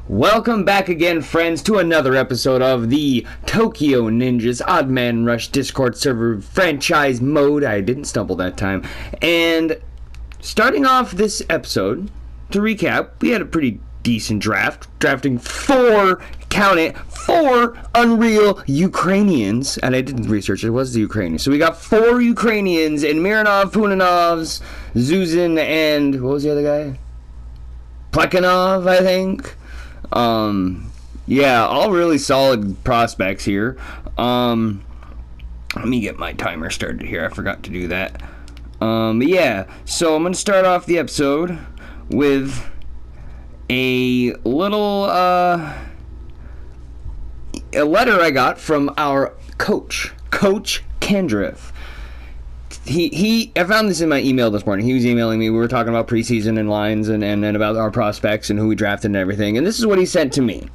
Welcome back again, friends, to another episode of the Tokyo Ninjas Oddmanrush Discord server franchise mode. I didn't stumble that time. And starting off this episode, to recap, we had a pretty decent draft, drafting four Unreal Ukrainians. And I didn't research it was the Ukrainians. So we got four Ukrainians in Mironov, Punanovs, Zuzin, and what was the other guy? Plekhanov, I think. Yeah, all really solid prospects here. Let me get my timer started here. I forgot to do that. Yeah, so I'm going to start off the episode with a little, a letter I got from our Coach Kendriff. I found this in my email this morning. He was emailing me. We were talking about preseason and lines and about our prospects and who we drafted and everything. And this is what he sent to me.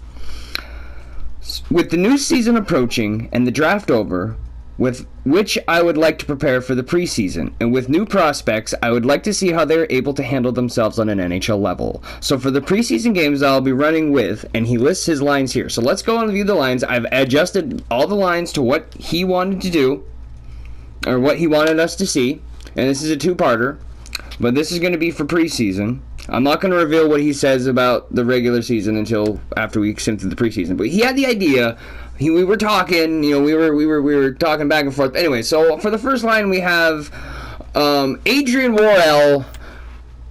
With the new season approaching and the draft over, with which I would like to prepare for the preseason, and with new prospects, I would like to see how they're able to handle themselves on an NHL level. So for the preseason games I'll be running with, and he lists his lines here. So let's go and review the lines. I've adjusted all the lines to what he wanted to do, or what he wanted us to see, and this is a two-parter, but this is going to be for preseason. I'm not going to reveal what he says about the regular season until after we sit through the preseason, but he had the idea. We were talking, we were talking back and forth. Anyway, so for the first line we have Adrian Worrell.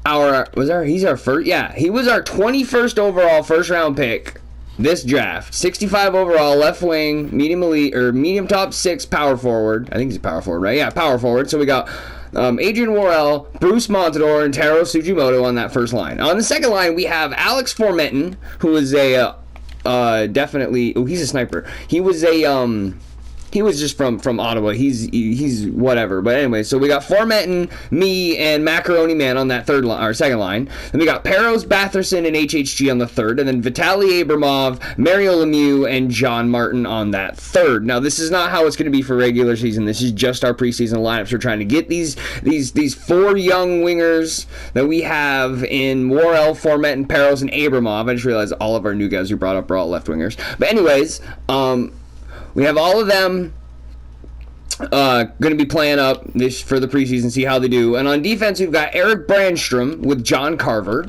He was our 21st overall first round pick. This draft, 65 overall, left wing, medium top six, power forward. I think he's a power forward, right? Yeah, power forward. So we got Adrian Worrell, Bruce Montador, and Taro Sugimoto on that first line. On the second line, we have Alex Formenton, who is a he's a sniper. He was just from Ottawa. He's whatever. But anyway, so we got Formenton, me, and Macaroni Man on that second line. Then we got Peros, Batherson, and HHG on the third. And then Vitaly Abramov, Mario Lemieux, and John Martin on that third. Now, this is not how it's going to be for regular season. This is just our preseason lineups. We're trying to get these four young wingers that we have in Worrell, Formenton, Peros, and Abramov. I just realized all of our new guys we brought up are all left wingers. But anyways, we have all of them going to be playing up this for the preseason, see how they do. And on defense, we've got Eric Brandstrom with John Carver,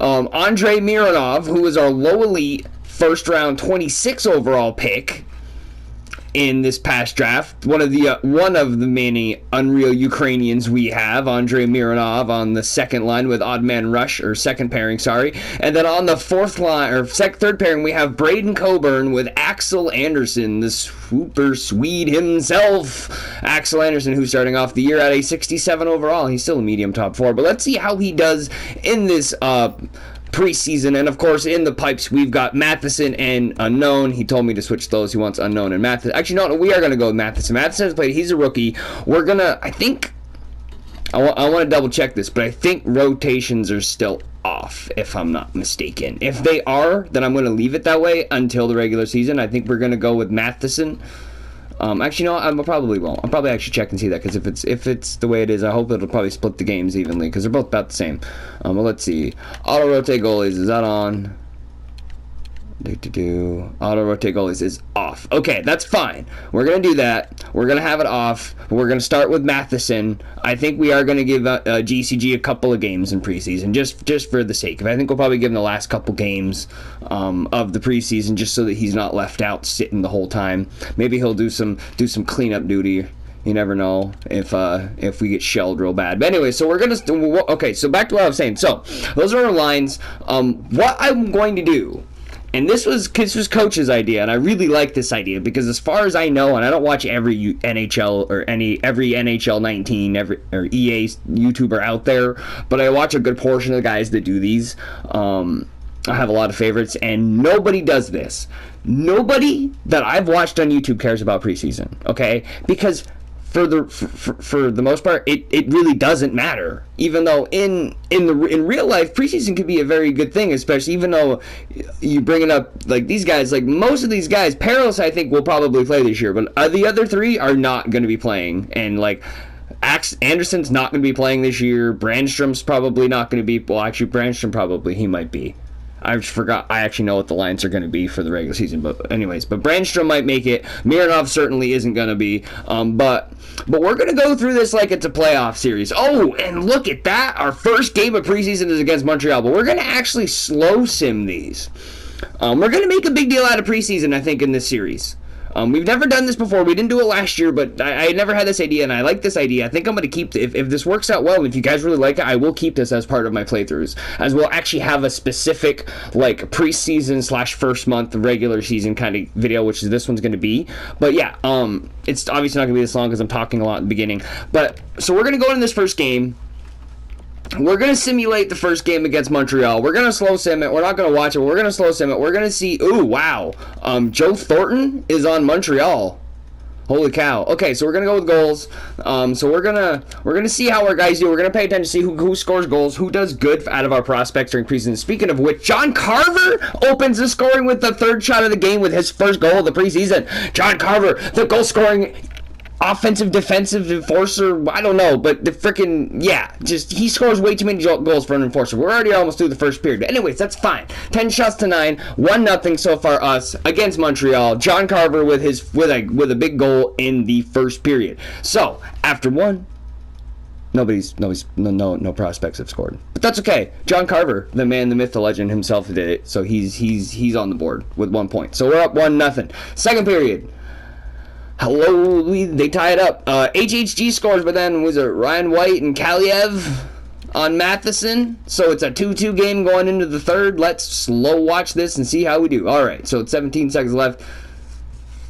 Andrei Mironov, who was our low elite first round 26 overall pick in this past draft. One of the many Unreal Ukrainians we have, Andrei Mironov on the second line with Oddmanrush, or second pairing, sorry. And then on the fourth line, or third pairing, we have Braden Coburn with Axel Anderson, the super Swede himself. Axel Anderson, who's starting off the year at a 67 overall. He's still a medium top four, but let's see how he does in this preseason. And of course, in the pipes, we've got Matheson and Unknown. He told me to switch those. He wants Unknown and Matheson. Actually, no, we are going to go with Matheson. Matheson has played. He's a rookie. We're going to, I think, I want to double check this, but I think rotations are still off, if I'm not mistaken. If they are, then I'm going to leave it that way until the regular season. I think we're going to go with Matheson. Actually, no, I probably won't. I'll probably actually check and see that, because if it's the way it is, I hope it'll probably split the games evenly, because they're both about the same. Well, let's see. Auto rotate goalies, is that on? Auto rotate goalies is off. Okay, that's fine. We're going to do that. We're going to have it off. We're going to start with Matheson. I think we are going to give GCG a couple of games in preseason, just for the sake of it. I think we'll probably give him the last couple games of the preseason, just so that he's not left out sitting the whole time. Maybe he'll do some cleanup duty. You never know if we get shelled real bad. But anyway, so we're going to... Okay, so back to what I was saying. So, those are our lines. What I'm going to do... And this was Coach's idea, and I really like this idea, because as far as I know, and I don't watch every NHL or every NHL 19 or EA YouTuber out there, but I watch a good portion of the guys that do these. I have a lot of favorites, and nobody does this. Nobody that I've watched on YouTube cares about preseason, okay? Because for the most part, it really doesn't matter. Even though in real life, preseason could be a very good thing, especially even though you bring it up like these guys, like most of these guys, Peros I think will probably play this year, but the other three are not going to be playing, and like Anderson's not going to be playing this year. Brandstrom's probably not going to be. Well, actually, Brandstrom probably he might be. I forgot. I actually know what the lines are going to be for the regular season. But anyways, but Brandstrom might make it. Mironov certainly isn't going to be. But we're going to go through this like it's a playoff series. Oh, and look at that. Our first game of preseason is against Montreal. But we're going to actually slow sim these. We're going to make a big deal out of preseason, I think, in this series. We've never done this before. We didn't do it last year, but I never had this idea, and I like this idea. I think I'm going to keep it. If this works out well, and if you guys really like it, I will keep this as part of my playthroughs, as we'll actually have a specific, like, preseason / first month regular season kind of video, which is this one's going to be. But yeah, it's obviously not going to be this long because I'm talking a lot in the beginning. But, so we're going to go into this first game. We're going to simulate the first game against Montreal. We're going to slow sim it. We're not going to watch it. We're going to slow sim it. We're going to see... Ooh, wow. Joe Thornton is on Montreal. Holy cow. Okay, so we're going to go with goals. So we're going to see how our guys do. We're going to pay attention to see who scores goals, who does good out of our prospects during preseason. Speaking of which, John Carver opens the scoring with the third shot of the game with his first goal of the preseason. John Carver, the goal scoring... offensive, defensive enforcer, I don't know, but the freaking, yeah, just, he scores way too many goals for an enforcer. We're already almost through the first period. But anyways, that's fine. 10 shots to 9, 1-0 so far us against Montreal. John Carver with a big goal in the first period. So, after one, no prospects have scored. But that's okay. John Carver, the man, the myth, the legend himself did it. So he's on the board with 1 point. So we're up 1-0. Second period. Hello, they tie it up. HHG scores, but then was it Ryan White and Kaliev on Matheson? So it's a 2-2 game going into the third. Let's slow watch this and see how we do. All right, so it's 17 seconds left.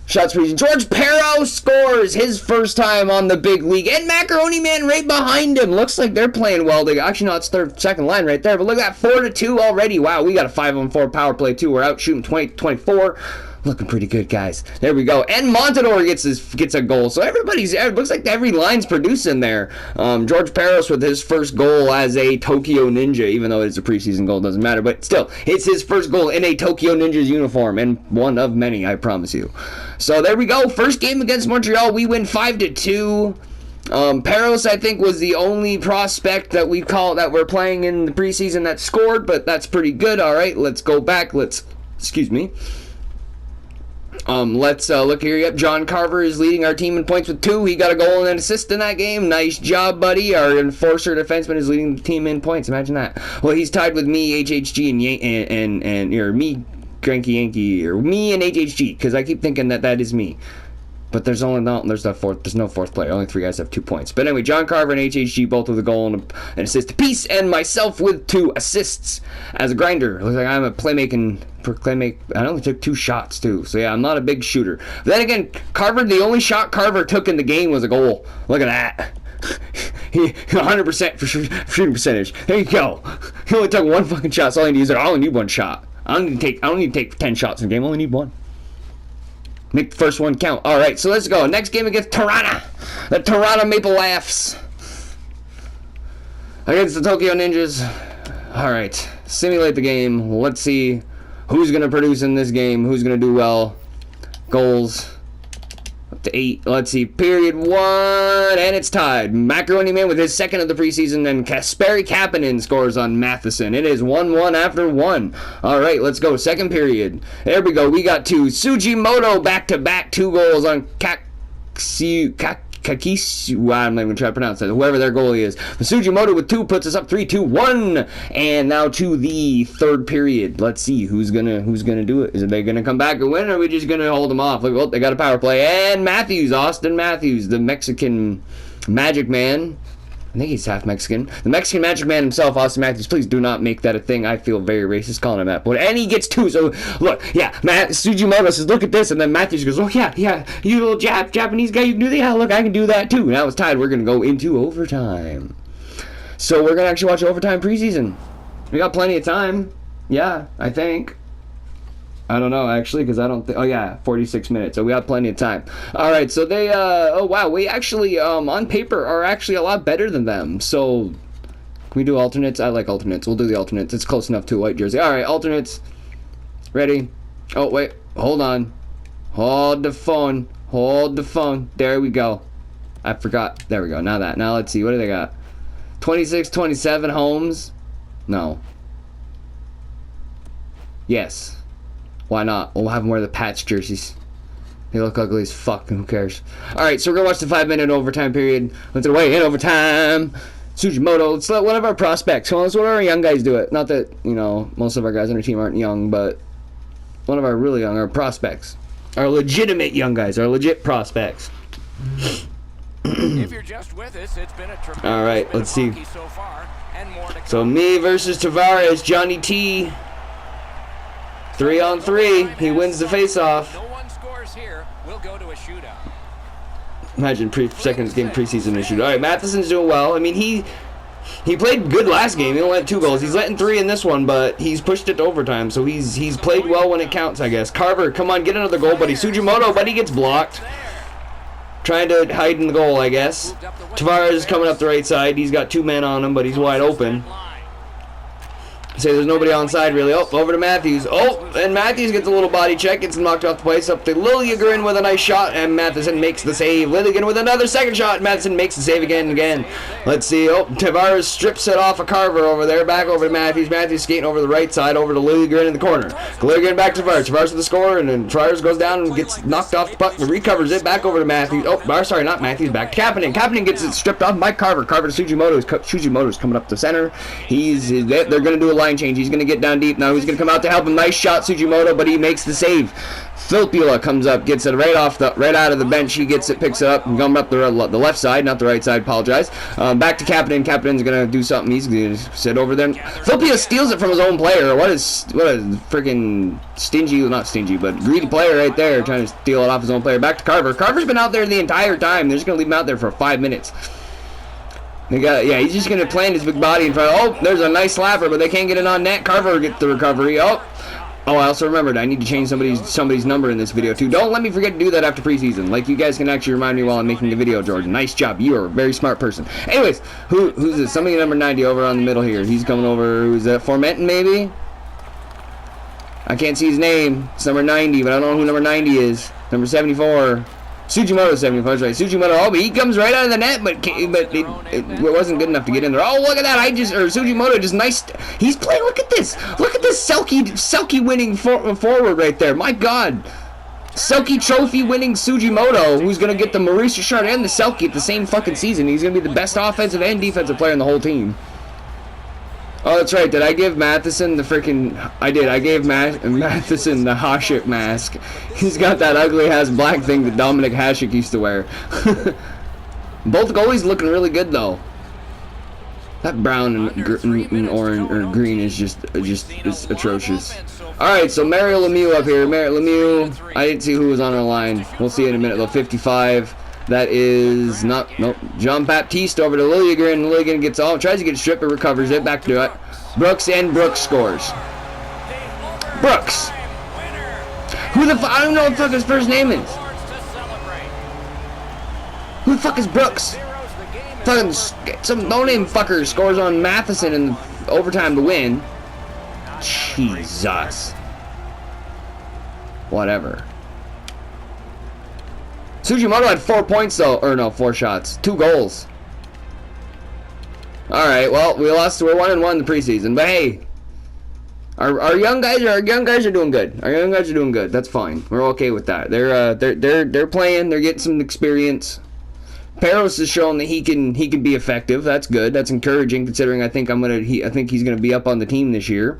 Shots for George Perro scores his first time on the big league. And Macaroni Man right behind him. Looks like they're playing well. Actually, no, it's second line right there. But look at that, 4-2 already. Wow, we got a 5-on-4 power play, too. We're out shooting 20-24. Looking pretty good, guys. There we go. And Montador gets a goal. So it looks like every line's producing there. George Peros with his first goal as a Tokyo Ninja, even though it's a preseason goal, doesn't matter. But still, it's his first goal in a Tokyo Ninjas uniform, and one of many, I promise you. So there we go. First game against Montreal, we win 5-2. Peros, I think, was the only prospect that we're playing in the preseason that scored, but that's pretty good. All right, let's go back. Excuse me. Let's look here. Yep, John Carver is leading our team in points with 2. He got a goal and an assist in that game. Nice job, buddy. Our enforcer defenseman is leading the team in points. Imagine that. Well, he's tied with me, HHG, and me, Cranky Yankee, or me and HHG, because I keep thinking that is me. But there's no fourth player. Only 3 guys have 2 points. But anyway, John Carver and HHG both with a goal and an assist apiece, and myself with 2 assists as a grinder. Looks like I'm a playmaking. I only took 2 shots too, so yeah, I'm not a big shooter. But then again, Carver, the only shot Carver took in the game was a goal. Look at that. He 100% for shooting percentage. There you go. He only took 1 fucking shot. So all he needs is I only need 1 shot. I don't need to take 10 shots in a game. I only need 1. Make the first one count. All right, so let's go. Next game against Toronto. The Toronto Maple Laughs against the Tokyo Ninjas. All right, simulate the game. Let's see who's going to produce in this game, who's going to do well. Goals up to 8. Let's see, period 1, and it's tied. Macaroni Man with his second of the preseason, and Kasperi Kapanen scores on Matheson. It is 1-1 after 1. All right, let's go. Second period. There we go. We got 2. Sugimoto back-to-back 2 goals on Kakisu, I'm not even trying to pronounce that, whoever their goalie is. But Sugimoto with 2 puts us up 3-2-1. And now to the third period. Let's see who's gonna do it. Is they gonna come back and win, or are we just gonna hold them off? Look, oh, they got a power play. And Austin Matthews, the Mexican Magic Man. I think he's half Mexican. The Mexican Magic Man himself, Austin Matthews. Please do not make that a thing. I feel very racist calling him that. But and he gets 2. So look, yeah, Sugimoto says, "Look at this," and then Matthews goes, "Oh yeah, you little Japanese guy, you can do that. Yeah, look, I can do that too." Now it's tied. We're gonna go into overtime. So we're gonna actually watch overtime preseason. We got plenty of time. Yeah, I think. I don't know, actually, because I don't think... Oh, yeah, 46 minutes, so we have plenty of time. All right, so they... oh, wow, we actually, on paper, are actually a lot better than them. So, can we do alternates? I like alternates. We'll do the alternates. It's close enough to a white jersey. All right, alternates. Ready? Oh, wait. Hold on. Hold the phone. Hold the phone. There we go. I forgot. There we go. Now let's see. What do they got? 26, 27 Holmes? No. Yes. Why not? We'll have them wear the patch jerseys. They look ugly as fuck, and who cares? Alright, so we're gonna watch the 5-minute overtime period. Let's away in overtime. Sujimoto, let's let one of our prospects. Come on, let's let our young guys do it. Not that, you know, most of our guys on our team aren't young, but one of our really young, our prospects. Our legitimate young guys, our legit prospects. If you're just with us, it's been a tremendous Alright, let's see. so far, and more to So come. me versus Tavares, Johnny T. 3-on-3. He wins the face-off. No one scores here. We'll go to a shootout. Imagine second game preseason issue. All right, Matheson's doing well. I mean, he played good last game. He only had 2 goals. He's letting 3 in this one, but he's pushed it to overtime. So he's played well when it counts, I guess. Carver, come on, get another goal, buddy. Sujimoto, but he gets blocked. Trying to hide in the goal, I guess. Tavares is coming up the right side. He's got 2 men on him, but he's wide open. Say there's nobody on side really. Oh, over to Matthews. Oh, and Matthews gets a little body check. Gets knocked off the place. Up to Liljegren with a nice shot, and Matheson makes the save. Liljegren with another second shot. Matheson makes the save again and again. Let's see. Oh, Tavares strips it off a Carver over there. Back over to Matthews. Matthews skating over the right side, over to Liljegren in the corner. Liljegren back to Tavares. Tavares with the score, and then Tavares goes down and gets knocked off the puck. Recovers it. Back over to Matthews. Oh, sorry, not Matthews. Back to Kapanen. Kapanen gets it stripped off by Carver. Carver to Sujimoto. Sujimoto's coming up the center. They're going to do a line change. He's going to get down deep now. He's going to come out to help him. Nice shot, Sujimoto, but he makes the save. Filppula comes up, gets it right out of the bench. He gets it, picks it up, and coming up the left side, not the right side. Apologize. Back to Kapanen. Kapanen's going to do something. He's going to sit over there. Filppula steals it from his own player. What a freaking not stingy, but greedy player right there, trying to steal it off his own player. Back to Carver. Carver's been out there the entire time. They're just going to leave him out there for 5 minutes. He's just going to plant his big body in front. Oh, there's a nice slapper, but they can't get it on net. Carver gets the recovery. Oh, I also remembered I need to change somebody's number in this video too. Don't let me forget to do that after preseason. Like, you guys can actually remind me while I'm making the video, Jordan. Nice job. You are a very smart person. Anyways, who's this? Somebody number 90 over on the middle here. He's coming over. Who's that? Formenton, maybe? I can't see his name. It's number 90, but I don't know who number 90 is. Number 74. Sujimoto 74, that's right. Sujimoto, but he comes right out of the net, but it wasn't good enough to get in there. Oh, look at that! Sujimoto just nice. He's playing. Look at this Selke winning forward right there. My God, Selke trophy winning Sujimoto, who's gonna get the Maurice Richard and the Selke at the same fucking season. He's gonna be the best offensive and defensive player in the whole team. Oh, that's right. Did I give Matheson the freaking... I did. I gave Matheson the Hasek mask. He's got that ugly-ass black thing that Dominic Hasek used to wear. Both goalies looking really good, though. That brown and orange or green is just atrocious. All right, so Mario Lemieux up here. Mario Lemieux. I didn't see who was on our line. We'll see in a minute, though. 55. That is not, nope. Jean-Baptiste over to Liljegren. Liljegren gets off, tries to get stripped, but recovers it. Back to it. Brooks scores. Brooks. Who the fuck? I don't know what the fuck his first name is. Who the fuck is Brooks? Fucking some no-name fucker scores on Matheson in overtime to win. Jesus. Whatever. Sujimoto had 4 points though, or no, 4 shots, 2 goals. All right, well, we lost. We're 1-1 in the preseason, but hey, our young guys are doing good. Our young guys are doing good. That's fine. We're okay with that. They're playing. They're getting some experience. Peros has shown that he can be effective. That's good. That's encouraging, considering I think he's gonna be up on the team this year.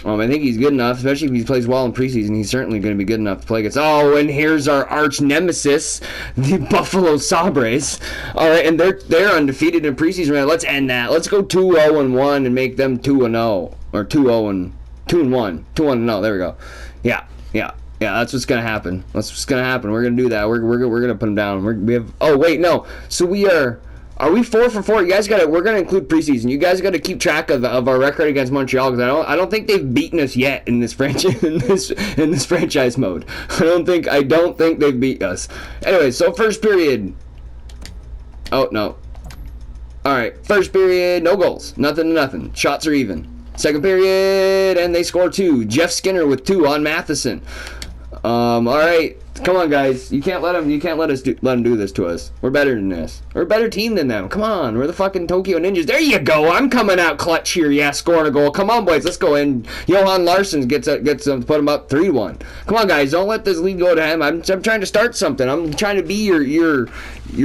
I think he's good enough, especially if he plays well in preseason. He's certainly going to be good enough to play against. Oh, and here's our arch nemesis, the Buffalo Sabres. All right, and they're undefeated in preseason. Let's end that. Let's go 2-0-1 and make them 2-0 or 2-0-1, 2-1-0. There we go. Yeah. That's what's going to happen. We're going to do that. We're going to put them down. We have. Oh wait, no. So we are. Are we 4 for 4? You guys we're gonna include preseason. You guys gotta keep track of our record against Montreal, because I don't think they've beaten us yet in this franchise in this franchise mode. I don't think they've beat us. Anyway, so first period. Oh no. All right, first period, no goals, nothing to nothing. Shots are even. Second period, and they score 2. Jeff Skinner with 2 on Matheson. All right. Come on, guys. You can't let them do this to us. We're better than this. We're a better team than them. Come on. We're the fucking Tokyo Ninjas. There you go. I'm coming out clutch here. Yeah, scoring a goal. Come on, boys. Let's go in. Johan Larsson gets put him up 3-1. Come on, guys. Don't let this lead go to him. I'm trying to start something. I'm trying to be your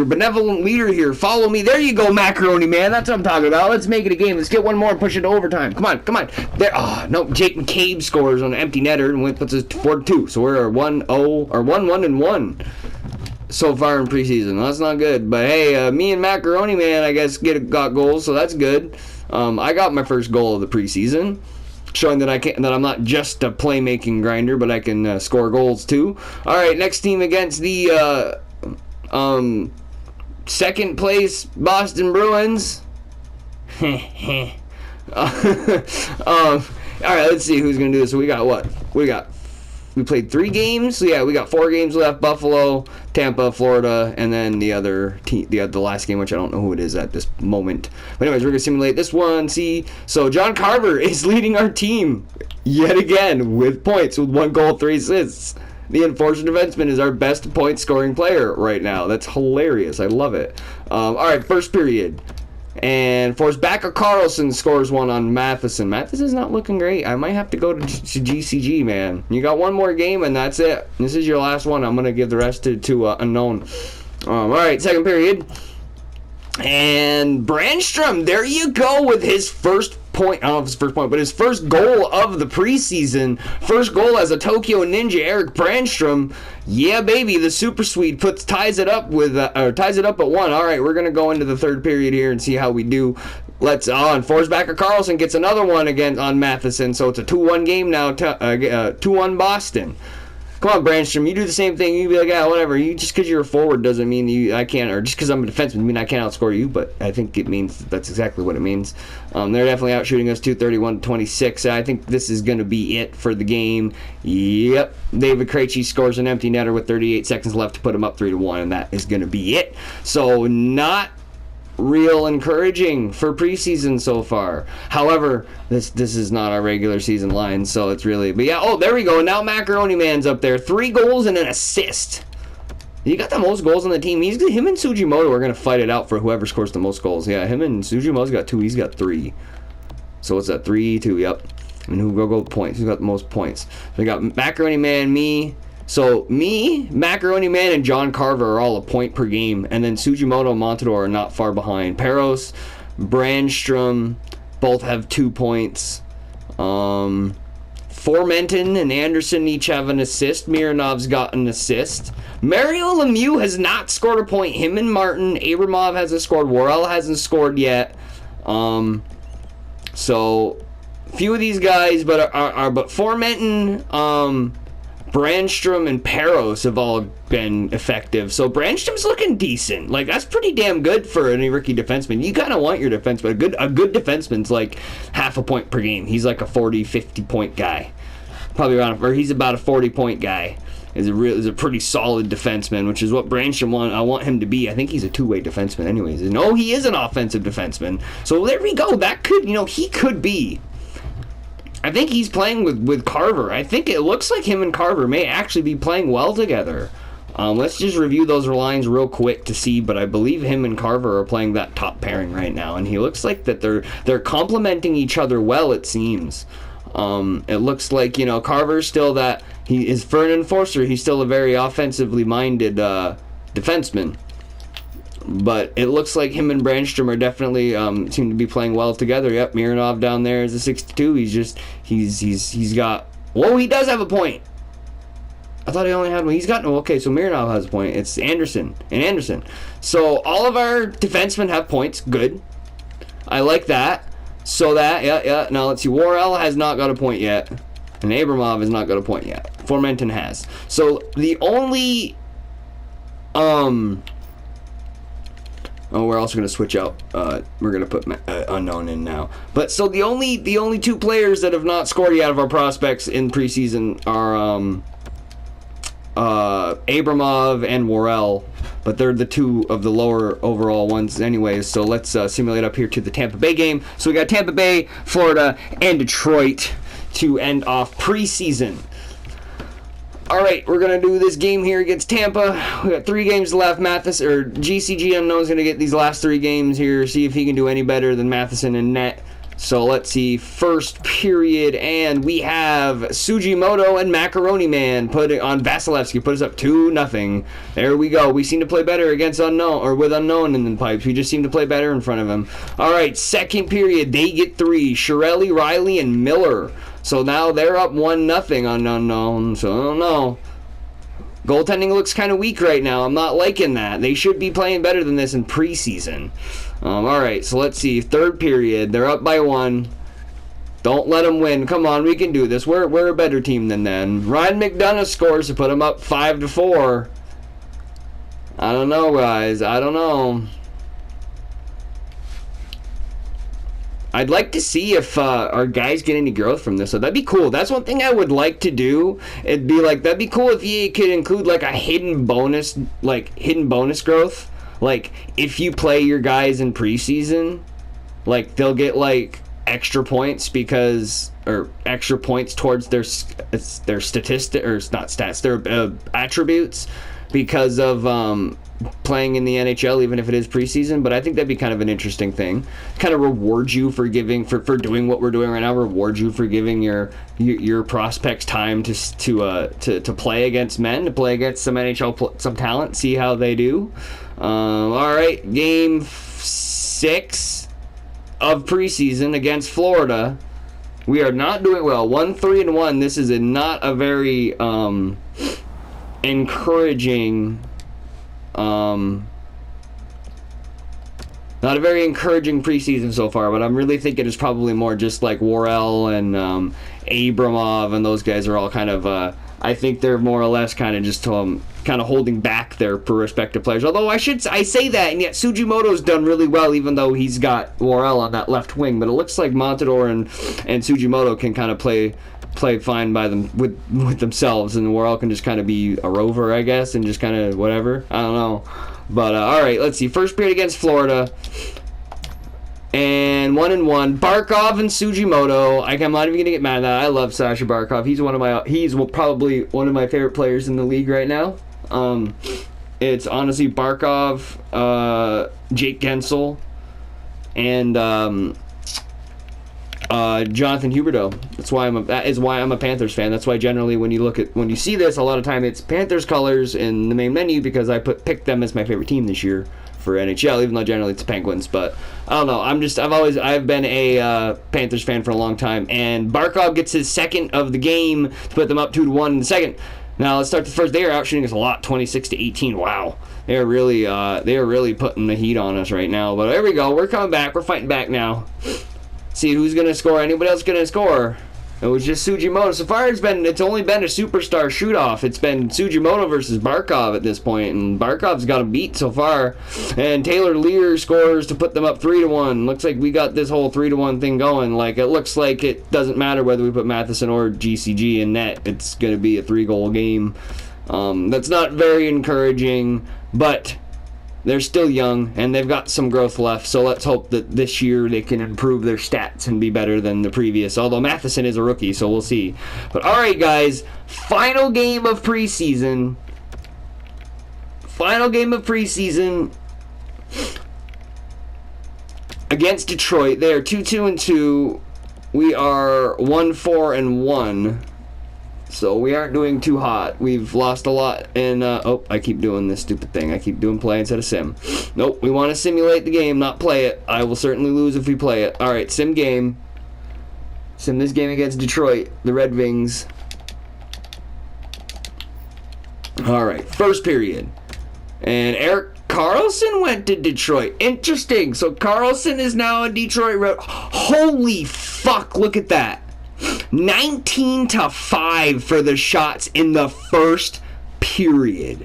benevolent leader here. Follow me. There you go, Macaroni Man. That's what I'm talking about. Let's make it a game. Let's get one more and push it to overtime. Come on. There. Oh, no. Jake McCabe scores on an empty netter and puts us 4-2. So we're 1-0 or 1-1 so far in preseason. That's not good. But hey, me and Macaroni Man, I guess, got goals, so that's good. I got my first goal of the preseason, showing that I'm not just a playmaking grinder, but I can score goals too. All right, next team against the second place Boston Bruins. All right, let's see who's gonna do this. So we got what? We played 3 games. So yeah, we got 4 games left: Buffalo, Tampa, Florida, and then the other team, the last game, which I don't know who it is at this moment. But anyways, we're gonna simulate this one. See, so John Carver is leading our team yet again with points, with 1 goal, 3 assists. The enforcer defenseman is our best point scoring player right now. That's hilarious. I love it. All right, first period. And Forsbacka Karlsson scores 1 on Matheson. Matheson's not looking great. I might have to go to GCG, man. You got 1 more game, and that's it. This is your last one. I'm going to give the rest to unknown. All right, second period. And Brandstrom, there you go with his first point. I don't know if it's his first point, but his first goal of the preseason. First goal as a Tokyo Ninja, Eric Brandstrom. Yeah, baby, the Super Swede ties it up at 1. All right, we're gonna go into the third period here and see how we do. And Forsbacka Karlsson gets another one again on Matheson, so it's a 2-1 game now. 2-1 Boston. Come on, Brandstrom, you do the same thing. You be like, whatever. Just because you're a forward doesn't mean I can't, or just because I'm a defenseman I can't outscore you. But I think it means that's exactly what it means. They're definitely outshooting us 231-26. I think this is going to be it for the game. Yep, David Krejci scores an empty netter with 38 seconds left to put him up 3-1, and that is going to be it. So not real encouraging for preseason so far. However, this is not our regular season line, so it's really... But yeah, there we go. Now Macaroni Man's up there. 3 goals and an assist. He got the most goals on the team. Him and Sugimoto are going to fight it out for whoever scores the most goals. Yeah, him and Sugimoto's got 2. He's got 3. So what's that? 3-2, yep. And who go points? Who's got the most points? So we got Macaroni Man, me... So, me, Macaroni Man, and John Carver are all a point per game. And then Sugimoto and Montador are not far behind. Peros, Brandstrom, both have 2 points. Formenton and Anderson each have an assist. Miranov's got an assist. Mario Lemieux has not scored a point. Him and Martin. Abramov hasn't scored. Worrell hasn't scored yet. So, few of these guys, but Formenton, Brandstrom and Peros have all been effective. So Brandstrom's looking decent. Like, that's pretty damn good for any rookie defenseman. You kind of want your defenseman. A good defenseman's like half a point per game. He's like a 40, 50 point guy. Probably around, or he's about a 40 point guy. Is a pretty solid defenseman, which is what Brandstrom I want him to be. I think he's a 2-way defenseman anyways. No, he is an offensive defenseman. So there we go. That could, he could be. I think he's playing with Carver. I think it looks like him and Carver may actually be playing well together. Let's just review those lines real quick to see, but I believe him and Carver are playing that top pairing right now, and he looks like that they're complementing each other well, it seems. It looks like, Carver's still that, he is for an enforcer, he's still a very offensively minded defenseman. But it looks like him and Brandstrom are definitely seem to be playing well together. Yep, Mironov down there is a 62. He's got... Whoa, he does have a point. I thought he only had one. He's got... Okay, so Mironov has a point. It's Anderson. So all of our defensemen have points. Good. I like that. So that... Yeah. Now let's see. Worrell has not got a point yet. And Abramov has not got a point yet. Formenton has. So the only... we're also going to switch out. We're going to put unknown in now. But so the only 2 players that have not scored yet of our prospects in preseason are Abramov and Worrell. But they're the 2 of the lower overall ones anyways. So let's simulate up here to the Tampa Bay game. So we got Tampa Bay, Florida, and Detroit to end off preseason. All right, we're going to do this game here against Tampa. We got 3 games left. GCG Unknown's going to get these last 3 games here, see if he can do any better than Matheson in net. So let's see, first period, and we have Sugimoto and Macaroni Man putting on Vasilevsky, put us up 2-0. There we go. We seem to play better against Unknown, or with Unknown in the pipes. We just seem to play better in front of him. All right, second period, they get 3. Shirelli, Riley, and Miller. So now they're up 1-0 on Unknown, so I don't know. Goaltending looks kind of weak right now. I'm not liking that. They should be playing better than this in preseason. All right, so let's see. Third period, they're up by 1. Don't let them win. Come on, we can do this. We're a better team than them. Ryan McDonough scores to put them up 5-4. I don't know, guys. I don't know. I'd like to see if our guys get any growth from this. So that'd be cool. That's one thing I would like to do. It'd be like, that'd be cool if you could include like a hidden bonus growth. Like, if you play your guys in preseason, like, they'll get, like, extra points because, or extra points towards their statistic, or not stats, their attributes because of playing in the NHL, even if it is preseason. But I think that'd be kind of an interesting thing. Kind of reward you for doing what we're doing right now. Reward you for giving your prospects time to play against men, to play against some NHL some talent, see how they do. All right, game 6 of preseason against Florida. We are not doing well. 1-3-1. This is not a very encouraging. Not a very encouraging preseason so far, but I'm really thinking it's probably more just like Worrell and Abramov and those guys are all kind of. I think they're more or less kind of just kind of holding back their respective players. Although I say that, and yet Sugimoto's done really well, even though he's got Worrell on that left wing. But it looks like Montador and Sugimoto can kind of play fine by them with themselves, and Worrell can just kind of be a rover, I guess, and just kind of whatever. I don't know. But all right, let's see. First period against Florida. And 1-1. Barkov and Sugimoto. I'm not even gonna get mad at that. I love Sasha Barkov. He's probably one of my favorite players in the league right now. It's honestly Barkov, Jake Gensel, and Jonathan Huberdeau. That is why I'm a Panthers fan. That's why generally when you see this, a lot of time it's Panthers colors in the main menu because I picked them as my favorite team this year for NHL, even though generally it's Penguins. But I don't know. I've been a Panthers fan for a long time, and Barkov gets his second of the game to put them up 2-1 in the second. Now let's start the first. They are outshooting us a lot, 26-18. Wow, they are really putting the heat on us right now. But there we go. We're coming back. We're fighting back now. See who's gonna score. Anybody else gonna score? It was just Sugimoto. So far, it's only been a superstar shoot-off. It's been Sugimoto versus Barkov at this point, and Barkov's got a beat so far. And Taylor Lear scores to put them up 3-1. Looks like we got this whole 3-1 thing going. Like, it looks like it doesn't matter whether we put Matheson or GCG in net. It's going to be a 3-goal game. That's not very encouraging, but they're still young, and they've got some growth left, so let's hope that this year they can improve their stats and be better than the previous, although Matheson is a rookie, so we'll see. But alright, guys, final game of preseason. Against Detroit. They are 2-2-2. We are 1-4-1. So we aren't doing too hot. We've lost a lot in, I keep doing this stupid thing. I keep doing play instead of sim. Nope, we want to simulate the game, not play it. I will certainly lose if we play it. Alright, sim game. Sim this game against Detroit, the Red Wings. Alright, first period. And Erik Karlsson went to Detroit. Interesting. So Karlsson is now a Detroit. Holy fuck, look at that. 19-5 for the shots in the first period.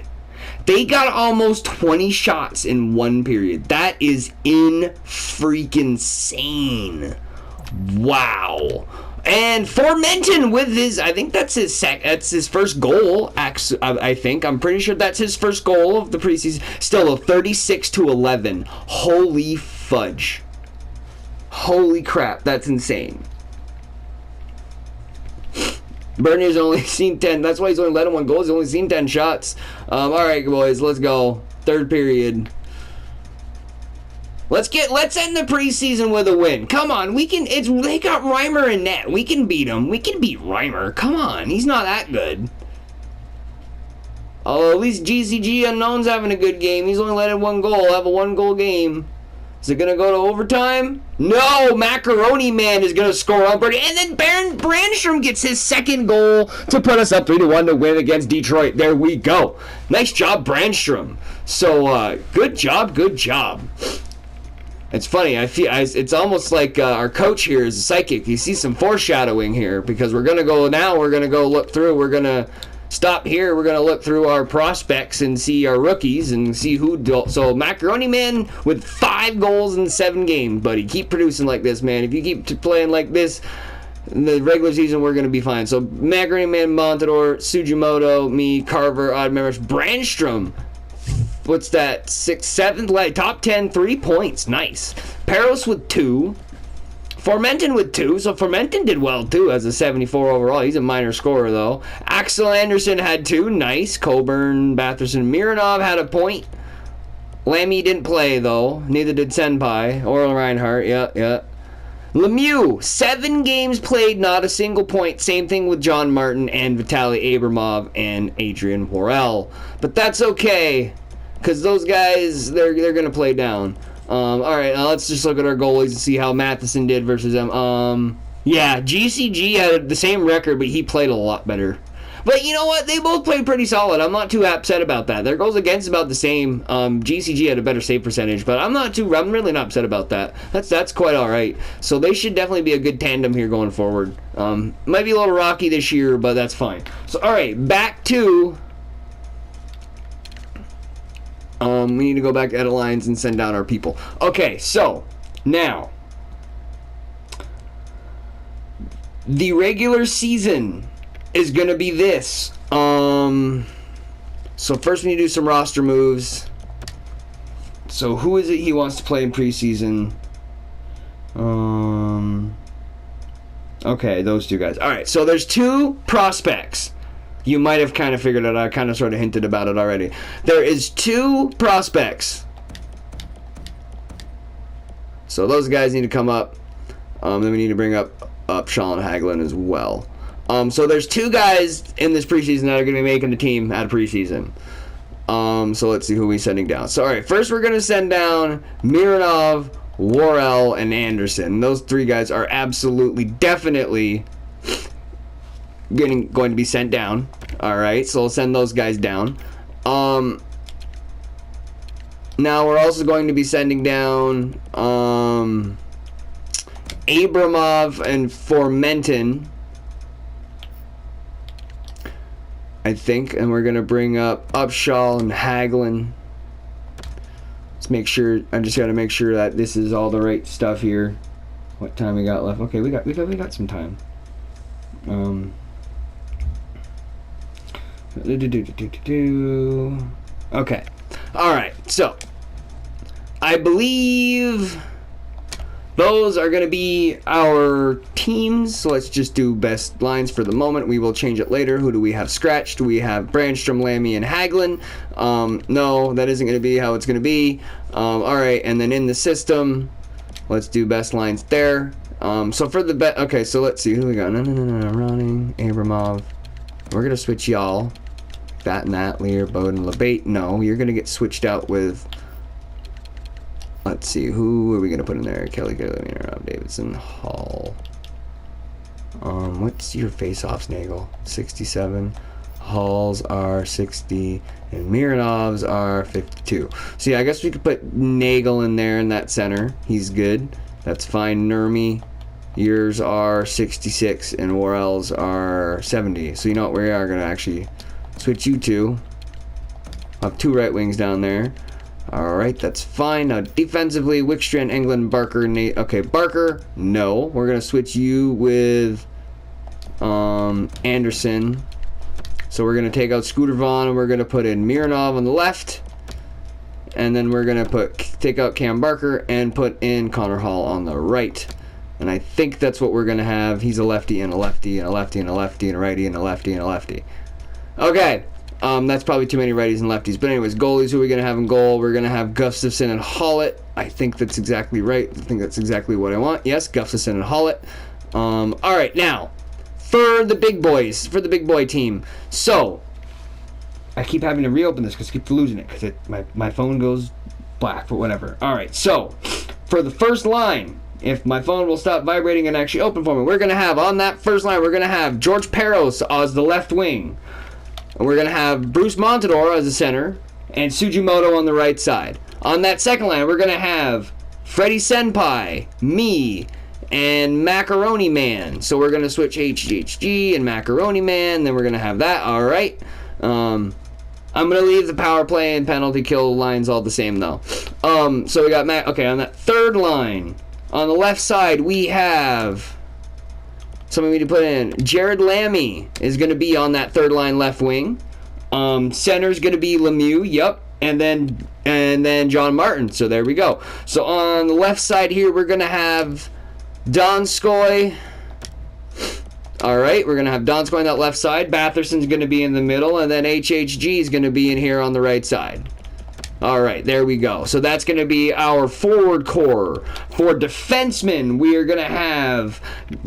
They got almost 20 shots in one period. That is freaking-sane. Wow. And Formenton with his, I think that's his first goal. I think I'm pretty sure that's his first goal of the preseason. Still a 36-11. Holy fudge. Holy crap, that's insane. Bernier's only seen 10. That's why he's only let him 1 goal. He's only seen 10 shots. All right, boys, let's go. Third period. Let's end the preseason with a win. Come on, we can. They got Reimer in net. We can beat him. We can beat Reimer. Come on, he's not that good. Although at least GCG Unknown's having a good game. He's only let in 1 goal. Have a 1-goal game. Is it gonna go to overtime? No, Macaroni Man is gonna score on Birdie, and then Brandstrom gets his 2nd goal to put us up 3-1 to win against Detroit. There we go. Nice job, Brandstrom. So good job. It's funny. It's almost like our coach here is a psychic. You see some foreshadowing here because we're gonna go look through. We're gonna stop here. We're going to look through our prospects and see our rookies and see so Macaroni Man with 5 goals in 7 games, buddy. Keep producing like this, man. If you keep playing like this in the regular season, we're going to be fine. So Macaroni Man, Montador, Sugimoto, me, Carver, Oddmanrush, Brandstrom. What's that? 6th, 7th, like top 10, 3 points. Nice. Peros with 2. Formenton with 2, so Formenton did well too as a 74 overall. He's a minor scorer though. Axel Anderson had 2, nice. Coburn, Batherson, Mironov had a point. Lammy didn't play though, neither did Senpai or Reinhardt. Yeah. Lemieux, 7 games played, not a single point. Same thing with John Martin and Vitaly Abramov and Adrian Worrell. But that's okay, because those guys, they're gonna play down. Alright, now let's just look at our goalies and see how Matheson did versus them. Yeah, GCG had the same record, but he played a lot better. But you know what? They both played pretty solid. I'm not too upset about that. Their goals against about the same. GCG had a better save percentage, but I'm really not upset about that. That's quite alright. So they should definitely be a good tandem here going forward. Might be a little rocky this year, but that's fine. So, alright, back to... we need to go back to edit lines and send down our people. Okay, so now the regular season is gonna be this. So first we need to do some roster moves. So who is it he wants to play in preseason? Okay, those 2 guys. All right, so there's 2 prospects. You might have kind of figured it out. I kind of sort of hinted about it already. There is 2 prospects. So those guys need to come up. Then we need to bring up Shaw and Hagelin as well. So there's 2 guys in this preseason that are going to be making the team out of preseason. So let's see who we're sending down. So, all right, first we're going to send down Mironov, Worrell, and Anderson. Those 3 guys are absolutely, definitely... going to be sent down. Alright, so we'll send those guys down. Now we're also going to be sending down Abramov and Formenton, I think, and we're going to bring up Upshaw and Hagelin. Let's make sure, I just got to make sure that this is all the right stuff here. What time we got left? Okay, we got some time. Okay. Alright, so I believe those are going to be our teams. So let's just do best lines for the moment. We will change it later. Who do we have scratched? We have Brandstrom, Lammy, and Hagelin. No, that isn't going to be how it's going to be. Alright, and then in the system, let's do best lines there. So for the okay, so let's see who we got. No, Ronning, Abramov. We're going to switch y'all. That and that, Lear, Bowden, LeBate. No, you're going to get switched out with... Let's see, who are we going to put in there? Kelly, Rob Davidson, Hall. What's your face-offs, Nagel? 67. Halls are 60. And Mironov's are 52. So yeah, I guess we could put Nagel in there in that center. He's good. That's fine. Nurmi, yours are 66. And Worrell's are 70. So you know what, we are going to actually... switch you 2. I'll have 2 right wings down there. Alright, that's fine. Now defensively, Wickstrand, Englund, Barker, Nate. Okay, Barker, no. We're going to switch you with Anderson. So we're going to take out Scooter Vaughn and we're going to put in Mironov on the left. And then we're going to take out Cam Barker and put in Connor Hall on the right. And I think that's what we're going to have. He's a lefty and a lefty and a lefty and a lefty and a righty and a lefty and a lefty. Okay. That's probably too many righties and lefties. But anyways, goalies, who are we going to have in goal? We're going to have Gustafsson and Hollett. I think that's exactly right. I think that's exactly what I want. Yes, Gustafsson and Hollett. All right, now, for the big boys, for the big boy team. So, I keep having to reopen this because I keep losing it because my phone goes black, but whatever. All right, so, for the first line, if my phone will stop vibrating and actually open for me, we're going to have, on that first line, we're going to have George Peros as the left wing. And we're going to have Bruce Montador as the center and Sugimoto on the right side. On that second line, we're going to have Freddie Senpai, me, and Macaroni Man. So we're going to switch HGHG and Macaroni Man. Then we're going to have that. All right. I'm going to leave the power play and penalty kill lines all the same, though. So we got okay, on that third line, on the left side, we have... Something we need to put in. Jared Lammy is going to be on that third line left wing. Center's going to be Lemieux. Yep. And then John Martin. So there we go. So on the left side here, we're going to have Donskoy. All right. We're going to have Donskoy on that left side. Batherson's going to be in the middle. And then HHG is going to be in here on the right side. All right, there we go. So that's going to be our forward core. For defensemen, we are going to have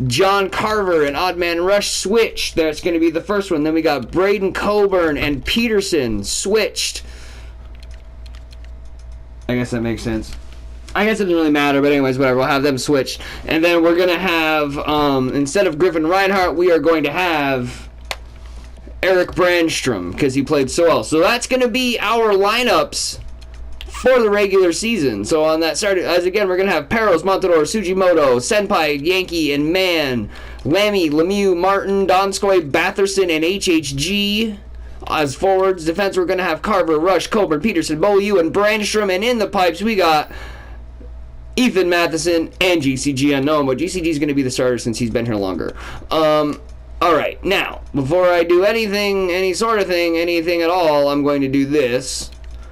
John Carver and Oddmanrush switched. That's going to be the first one. Then we got Braden Coburn and Peterson switched. I guess that makes sense. I guess it doesn't really matter, but anyways, whatever. We'll have them switched. And then we're going to have, instead of Griffin Reinhart, we are going to have Eric Brandstrom, because he played so well. So that's going to be our lineups for the regular season. So on that start, as again, we're going to have Peros, Montador, Sugimoto, Senpai, Yankee, and Man, Lammy, Lemieux, Martin, Donskoy, Batherson, and HHG. As forwards, defense, we're going to have Carver, Rush, Coburn, Peterson, Beaulieu, and Brandstrom. And in the pipes, we got Ethan Matheson and GCG unknown, but GCG is going to be the starter since he's been here longer. Alright, now, before I do anything, any sort of thing, anything at all, I'm going to do this.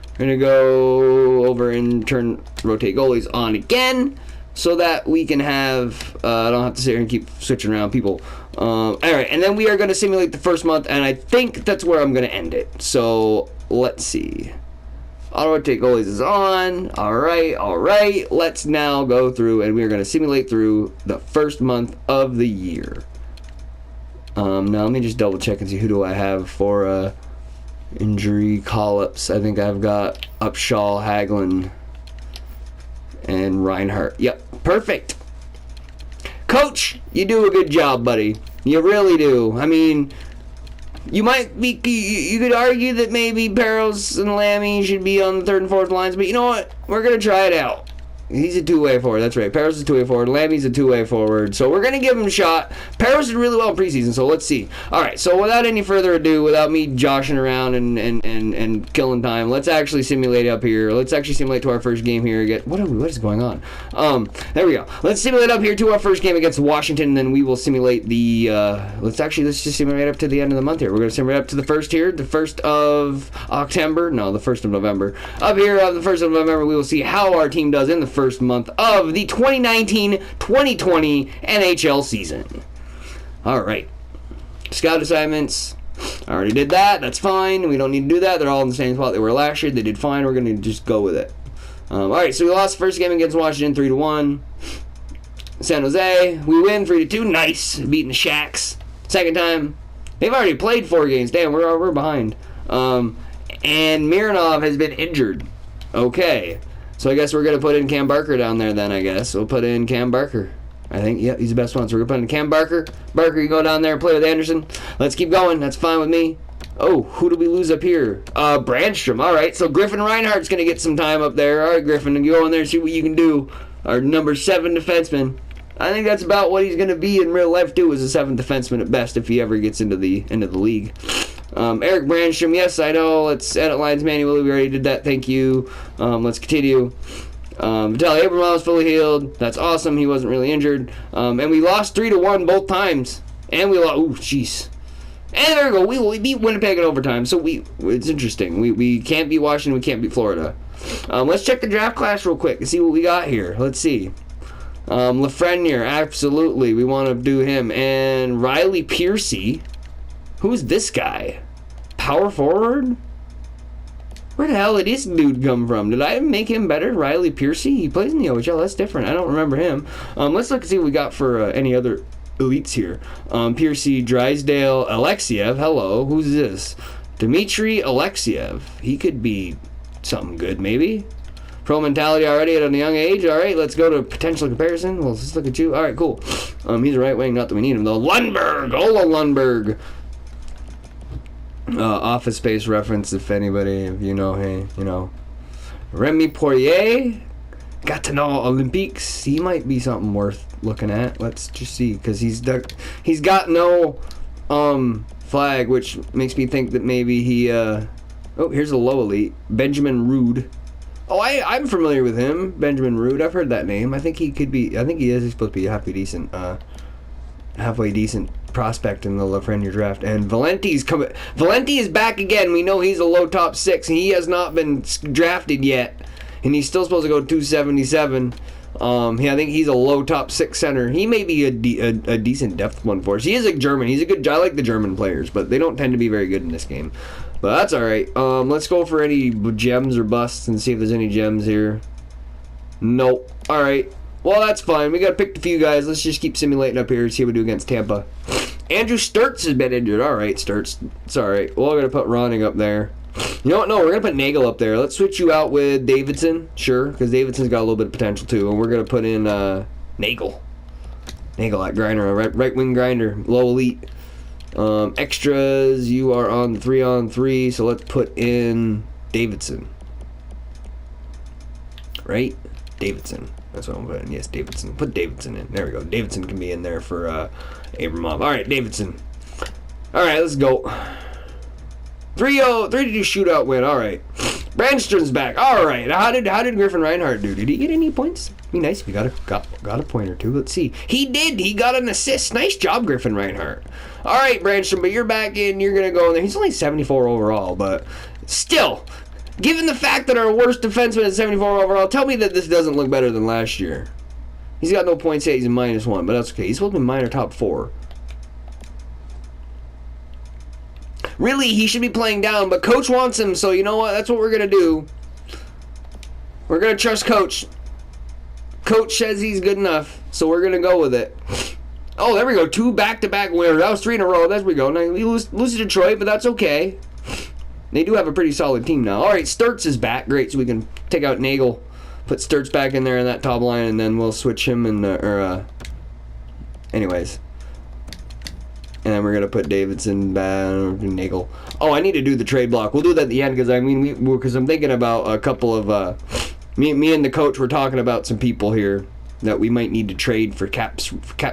I'm going to go over and rotate goalies on again, so that we can have, I don't have to sit here and keep switching around people. Alright, and then we are going to simulate the first month, and I think that's where I'm going to end it. So, let's see. Auto rotate goalies is on. Alright, let's now go through, and we are going to simulate through the first month of the year. Now let me just double check and see who do I have for injury call-ups. I think I've got Upshaw, Hagelin, and Reinhardt. Yep, perfect. Coach, you do a good job, buddy. You really do. I mean, you might be. You could argue that maybe Peros and Lammy should be on the third and fourth lines, but you know what? We're gonna try it out. He's a two-way forward. That's right. Peros is a two-way forward. Lammy's a two-way forward. So we're going to give him a shot. Peros did really well in preseason, so let's see. All right, so without any further ado, without me joshing around and killing time, let's actually simulate up here. Let's actually simulate to our first game here. What is going on? There we go. Let's simulate up here to our first game against Washington, and then we will simulate the... Let's just simulate up to the end of the month here. We're going to simulate up to the first here, the 1st of October. No, the 1st of November. Up here, the 1st of November, we will see how our team does in the first month of the 2019-2020 NHL season. Alright. Scout assignments. I already did that. That's fine. We don't need to do that. They're all in the same spot they were last year. They did fine. We're going to just go with it. Alright, so we lost the first game against Washington 3-1. San Jose. We win 3-2. Nice. Beating the Shacks. Second time. They've already played 4 games. Damn, we're behind. And Mironov has been injured. Okay. So I guess we're going to put in Cam Barker down there then, I guess. We'll put in Cam Barker. I think, yeah, he's the best one. So we're going to put in Cam Barker. Barker, you go down there and play with Anderson. Let's keep going. That's fine with me. Oh, who do we lose up here? Brandstrom. All right, so Griffin Reinhardt's going to get some time up there. All right, Griffin, you go in there and see what you can do. Our number 7 defenseman. I think that's about what he's going to be in real life, too, as a 7th defenseman at best if he ever gets into the league. Eric Brandstrom, yes, I know. Let's edit lines manually. We already did that. Thank you. Let's continue. Vitaly Abramov's fully healed. That's awesome. He wasn't really injured. And we lost 3-1 both times. And we lost. Ooh, jeez. And there we go. We beat Winnipeg in overtime. So it's interesting. We can't beat Washington. We can't beat Florida. Let's check the draft class real quick and see what we got here. Let's see. Lafreniere, absolutely. We want to do him. And Riley Piercy. Who's this guy? Power forward? Where the hell did this dude come from? Did I make him better? Riley Piercy? He plays in the OHL. That's different. I don't remember him. Let's look and see what we got for any other elites here. Piercy, Drysdale, Alexiev. Hello. Who's this? Dmitry Alexiev. He could be something good, maybe. Pro mentality already at a young age. All right, let's go to potential comparison. Well, let's look at you. All right, cool. He's a right wing. Not that we need him, though. Lundberg. Ola Lundberg. Office Space reference, if anybody, if you know, hey, you know. Remy Poirier. Got to know Olympiques. He might be something worth looking at. Let's just see, because he's got no flag, which makes me think that maybe he oh, here's a low elite, Benjamin Rude. Oh, I'm familiar with him, Benjamin Rude. I've heard that name. I think he could be. I think he is. He's supposed to be a halfway decent prospect in the Lafreniere draft. And Valenti's coming. Valenti is back again. We know he's a low top 6. He has not been drafted yet, and he's still supposed to go 277. I think he's a low top 6 center. He may be a decent depth one for us. He is a German. He's a good. I like the German players, but they don't tend to be very good in this game. But that's all right. Let's go for any gems or busts and see if there's any gems here. Nope. All right. Well, that's fine. We got to pick a few guys. Let's just keep simulating up here and see what we do against Tampa. Andrew Sturtz has been injured. All right, Sturtz. It's all right. Well, we're going to put Ronning up there. You know what? No, we're going to put Nagel up there. Let's switch you out with Davidson. Sure, because Davidson's got a little bit of potential, too. And we're going to put in Nagel. Nagel at grinder, right wing grinder, low elite. Extras, you are on 3-on-3, so let's put in Davidson. Right? Davidson. That's what I'm putting. Yes, Davidson. Put Davidson in. There we go. Davidson can be in there for Abramov. All right, Davidson. All right, let's go. 3-2 shootout win. All right. Brandstrom's back. All right. How did Griffin Reinhardt do? Did he get any points? Be nice if he got a point or two. Let's see. He did. He got an assist. Nice job, Griffin Reinhardt. All right, Brandstrom, but you're back in. You're gonna go in there. He's only 74 overall, but still. Given the fact that our worst defenseman is 74 overall, tell me that this doesn't look better than last year. He's got no points yet. He's a -1, but that's okay. He's supposed to be minor top 4. Really, he should be playing down, but Coach wants him, so you know what? That's what we're going to do. We're going to trust Coach. Coach says he's good enough, so we're going to go with it. Oh, there we go. 2 back-to-back winners. That was 3 in a row. There we go. Now, we lose to Detroit, but that's okay. They do have a pretty solid team now. All right, Sturtz is back. Great, so we can take out Nagel, put Sturtz back in there in that top line, and then we'll switch him and anyways. And then we're gonna put Davidson back, Nagel. Oh, I need to do the trade block. We'll do that at the end because I'm thinking about a couple of me and the coach were talking about some people here that we might need to trade for cap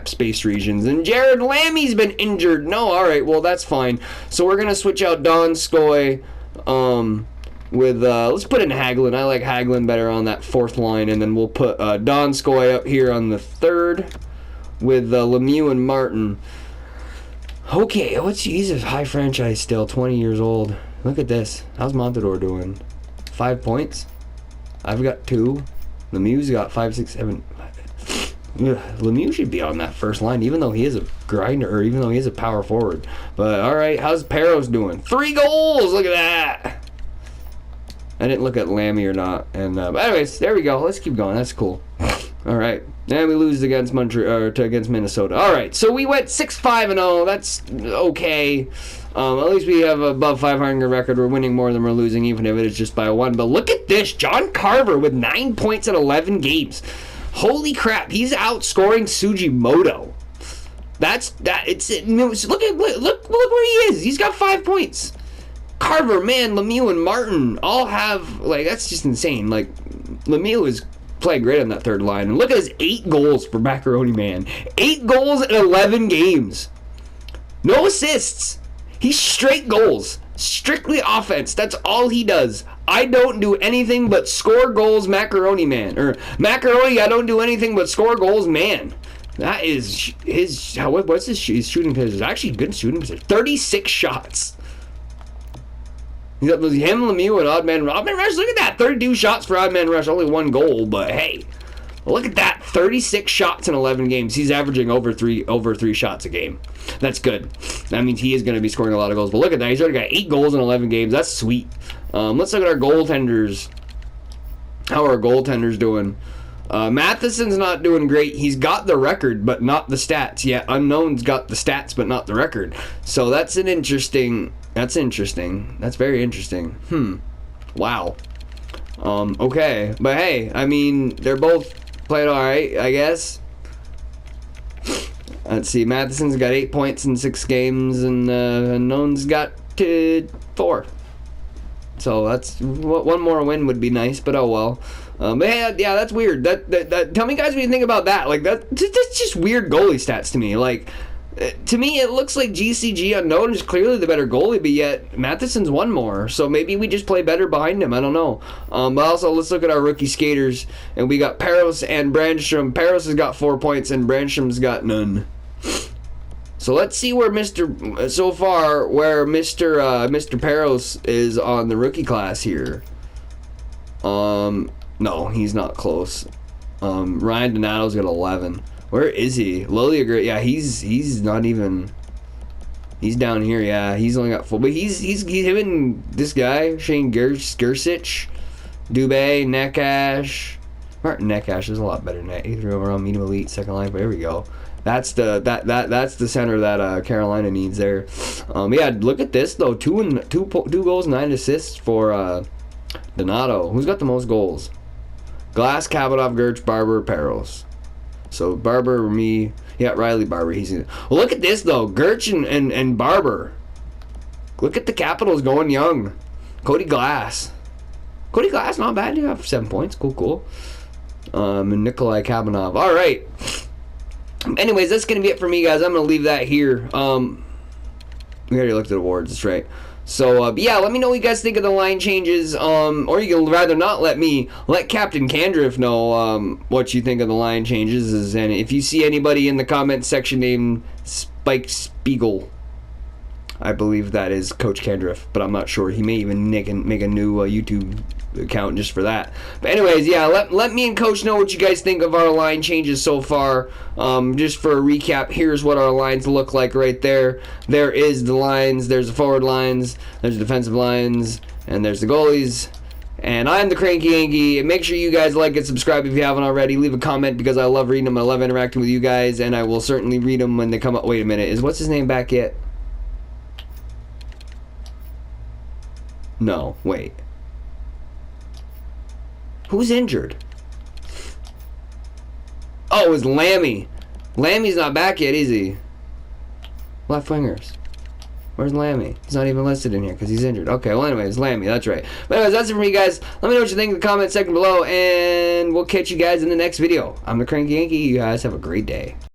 space regions. And Jared Lammy's been injured. No, all right, well that's fine. So we're gonna switch out Donskoy with let's put in Hagelin. I like Hagelin better on that 4th line, and then we'll put Donskoy up here on the 3rd with Lemieux and Martin. Okay, he's a high franchise still, 20 years old. Look at this. How's Montador doing? 5 points. I've got 2. Lemieux's got 5, 6, 7. Lemieux should be on that first line, even though he is a grinder, or even though he is a power forward. But all right, how's Peros doing? 3 goals. Look at that. I didn't look at Lammy or not. And but anyways, there we go. Let's keep going. That's cool. All right. Then we lose against against Minnesota. All right. So we went 6-5-0. That's okay. At least we have above 500 record. We're winning more than we're losing, even if it is just by 1. But look at this, John Carver with 9 points in 11 games. Holy crap! He's outscoring Sugimoto. Look where he is. He's got 5 points. Carver, man, Lemieux, and Martin all have that's just insane. Lemieux is playing great on that 3rd line, and look at his 8 goals for Macaroni Man. 8 goals in 11 games. No assists. He's straight goals. Strictly offense. That's all he does. I don't do anything but score goals, Macaroni Man. Or Macaroni, I don't do anything but score goals, man. That is his. What's his shooting percentage? Actually, good shooting percentage. 36 shots. He's got him, Lemieux, and Oddman Rush. Look at that. 32 shots for Oddman Rush. Only 1 goal, but hey. Look at that, 36 shots in 11 games. He's averaging over three shots a game. That's good. That means he is going to be scoring a lot of goals. But look at that, he's already got 8 goals in 11 games. That's sweet. Let's look at our goaltenders. How are our goaltenders doing? Matheson's not doing great. He's got the record, but not the stats. Yeah, Unknown's got the stats, but not the record. So that's interesting. That's very interesting. Wow. Okay. But hey, I mean, they're both played alright, I guess. Let's see. Matheson's got 8 points in 6 games, and Unknown's got 4. So that's one more win would be nice, but oh well. But hey, yeah, that's weird. That tell me, guys, what you think about that. Like that's just weird goalie stats to me. Like to me, it looks like GCG Unknown is clearly the better goalie, but yet Matheson's won more. So maybe we just play better behind him. I don't know. But also, let's look at our rookie skaters, and we got Peros and Brandstrom. Peros has got 4 points, and Brandstrom's got none. So let's see where Mr. Peros is on the rookie class here. No, he's not close. Ryan Donato's got 11. Where is he? Lilliagre, yeah, he's not even. He's down here, yeah. He's only got 4, but he's him and this guy Shane Gersich, Dubé, Nekash. Martin Nekash is a lot better than that. 83 overall, medium elite, second line. But here we go. That's the center that Carolina needs there. Yeah, look at this though. Two goals, 9 assists for Donato. Who's got the most goals? Glass, Kavanagh, Gertz, Barber, Peros. So Barber, me, yeah, Riley Barber. He's in. Well, look at this though. Gertz and Barber. Look at the Capitals going young. Cody Glass, not bad. You have 7 points. Cool. And Nikolai Kavanagh. All right. Anyways, that's going to be it for me, guys. I'm going to leave that here. We already looked at awards. That's right. So, yeah, let me know what you guys think of the line changes. Or you can rather not let Captain Candriff know what you think of the line changes. And if you see anybody in the comments section named Spike Spiegel, I believe that is Coach Candriff, but I'm not sure. He may even make a new YouTube account just for that. But anyways, yeah, let me and Coach know what you guys think of our line changes so far. Just for a recap, here's what our lines look like right there. There is the lines, there's the forward lines, there's the defensive lines, and there's the goalies. And I'm the Cranky Yankee. And make sure you guys like and subscribe if you haven't already. Leave a comment because I love reading them. I love interacting with you guys, and I will certainly read them when they come up. Wait a minute, is what's his name back yet? No, wait. Who's injured? Oh, it was Lammy. Lammy's not back yet, is he? Left wingers. Where's Lammy? He's not even listed in here because he's injured. Okay, well anyways, Lammy, that's right. But anyways, that's it for me, guys. Let me know what you think in the comment section below, and we'll catch you guys in the next video. I'm the Cranky Yankee. You guys have a great day.